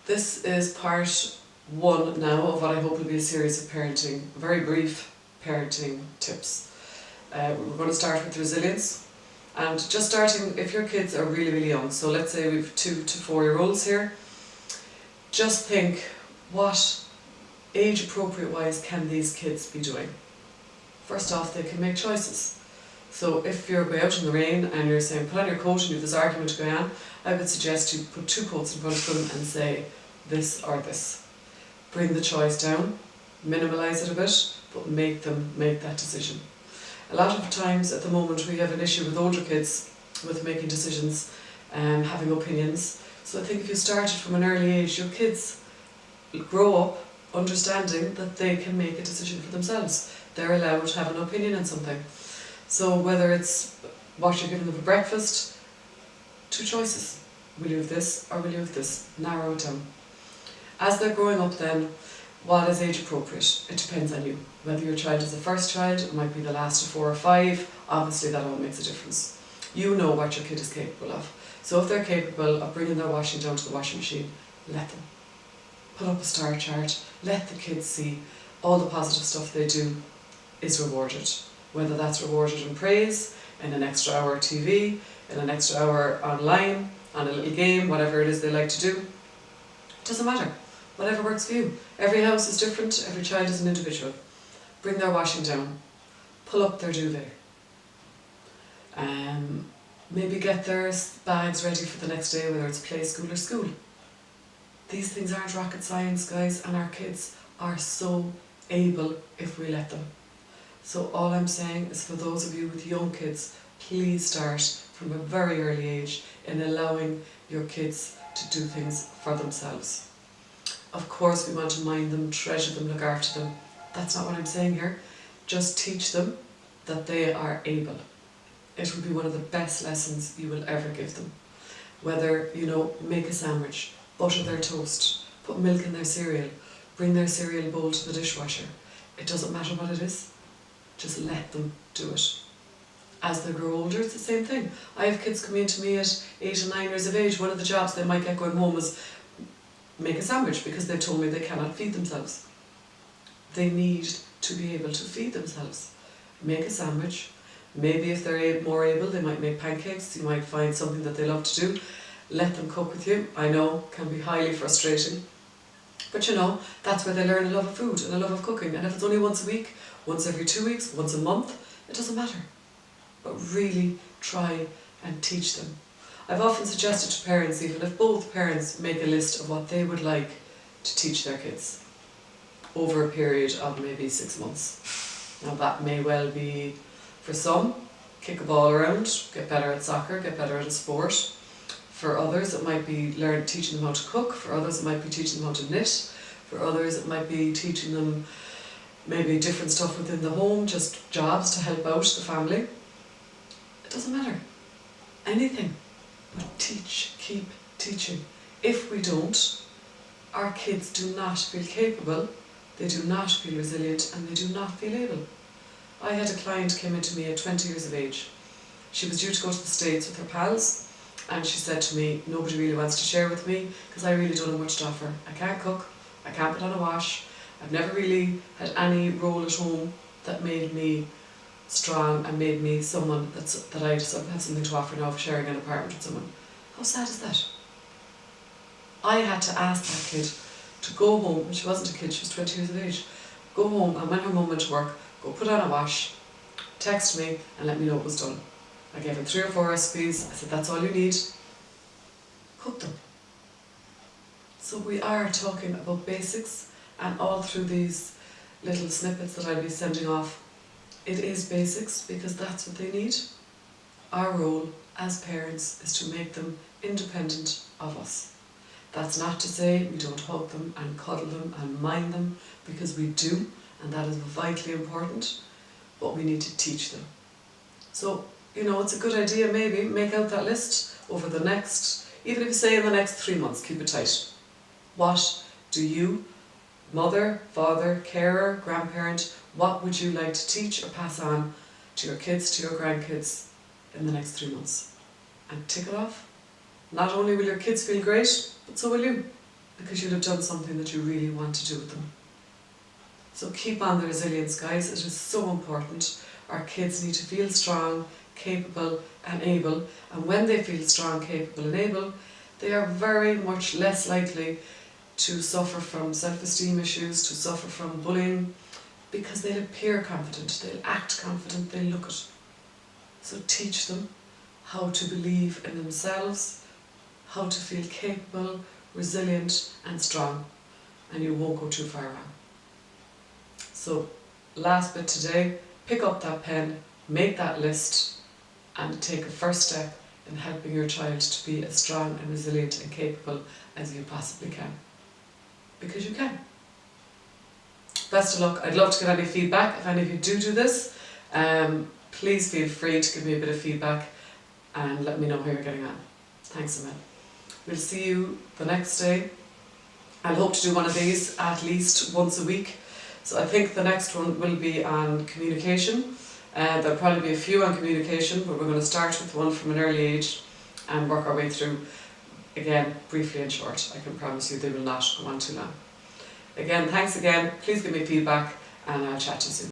This is part 1 now of what I hope will be a series of parenting, very brief parenting tips. We're going to start with resilience, and just starting if your kids are really, really young, so let's say we have 2 to 4 year olds here, just think what age appropriate wise can these kids be doing? First off, they can make choices. So if you're going out in the rain and you're saying put on your coat and you have this argument going on, I would suggest you put 2 coats in front of them and say this or this. Bring the choice down, minimalise it a bit, but make them make that decision. A lot of times at the moment we have an issue with older kids with making decisions and having opinions. So I think if you started from an early age, your kids grow up understanding that they can make a decision for themselves. They're allowed to have an opinion on something. So whether it's what you're giving them for breakfast, 2 choices. Will you have this or will you have this? Narrow it down. As they're growing up then, what is age appropriate? It depends on you. Whether your child is the first child, it might be the last of 4 or 5, obviously that all makes a difference. You know what your kid is capable of. So if they're capable of bringing their washing down to the washing machine, let them. Put up a star chart, let the kids see all the positive stuff they do is rewarded. Whether that's rewarded in praise, in an extra hour of TV, in an extra hour online, on a little game, whatever it is they like to do. It doesn't matter. Whatever works for you. Every house is different, every child is an individual. Bring their washing down. Pull up their duvet. Maybe get their bags ready for the next day, whether it's play school or school. These things aren't rocket science, guys, and our kids are so able if we let them. So all I'm saying is for those of you with young kids, please start from a very early age in allowing your kids to do things for themselves. Of course we want to mind them, treasure them, look after them. That's not what I'm saying here. Just teach them that they are able. It will be one of the best lessons you will ever give them. Whether, make a sandwich, butter their toast, put milk in their cereal, bring their cereal bowl to the dishwasher. It doesn't matter what it is. Just let them do it. As they grow older, it's the same thing. I have kids coming to me at 8 and 9 years of age. One of the jobs they might get going home is make a sandwich because they've told me they cannot feed themselves. They need to be able to feed themselves. Make a sandwich. Maybe if they're more able, they might make pancakes. You might find something that they love to do. Let them cook with you. I know, can be highly frustrating. But that's where they learn a love of food and a love of cooking. And if it's only once a week, once every 2 weeks, once a month, it doesn't matter. But really try and teach them. I've often suggested to parents, even if both parents make a list of what they would like to teach their kids over a period of maybe 6 months. Now that may well be, for some, kick a ball around, get better at soccer, get better at a sport. For others it might be teaching them how to cook. For others it might be teaching them how to knit. For others it might be teaching them maybe different stuff within the home, just jobs to help out the family. It doesn't matter. Anything. But teach, keep teaching. If we don't, our kids do not feel capable, they do not feel resilient, and they do not feel able. I had a client came into me at 20 years of age. She was due to go to the States with her pals, and she said to me, nobody really wants to share with me because I really don't have much to offer. I can't cook, I can't put on a wash, I've never really had any role at home that made me strong and made me someone that I just have something to offer now of sharing an apartment with someone. How sad is that? I had to ask that kid to go home, and she wasn't a kid, she was 20 years of age, go home and when her mum went to work, go put on a wash, text me and let me know it was done. I gave her 3 or 4 recipes, I said that's all you need, cook them. So we are talking about basics, and all through these little snippets that I'll be sending off, it is basics because that's what they need. Our role as parents is to make them independent of us. That's not to say we don't hug them and cuddle them and mind them, because we do, and that is vitally important, but we need to teach them. So, it's a good idea maybe, make out that list over the next, even if you say in the next 3 months, keep it tight. What do you, mother, father, carer, grandparent, what would you like to teach or pass on to your kids, to your grandkids in the next 3 months? And tick it off. Not only will your kids feel great, but so will you. because you'll have done something that you really want to do with them. So keep on the resilience, guys. It is so important. Our kids need to feel strong, capable and able, and when they feel strong, capable and able, they are very much less likely to suffer from self-esteem issues, to suffer from bullying, because they'll appear confident, they'll act confident, they'll look it. So teach them how to believe in themselves, how to feel capable, resilient and strong, and you won't go too far wrong. So last bit today, pick up that pen, make that list and take a first step in helping your child to be as strong and resilient and capable as you possibly can. Because you can. Best of luck. I'd love to get any feedback. If any of you do this, please feel free to give me a bit of feedback and let me know how you're getting on. Thanks a minute. We'll see you the next day. I'll hope to do one of these at least once a week. So I think the next one will be on communication. There'll probably be a few on communication, but we're going to start with one from an early age and work our way through, again, briefly and short. I can promise you they will not go on too long. Again, thanks again. Please give me feedback and I'll chat to you soon.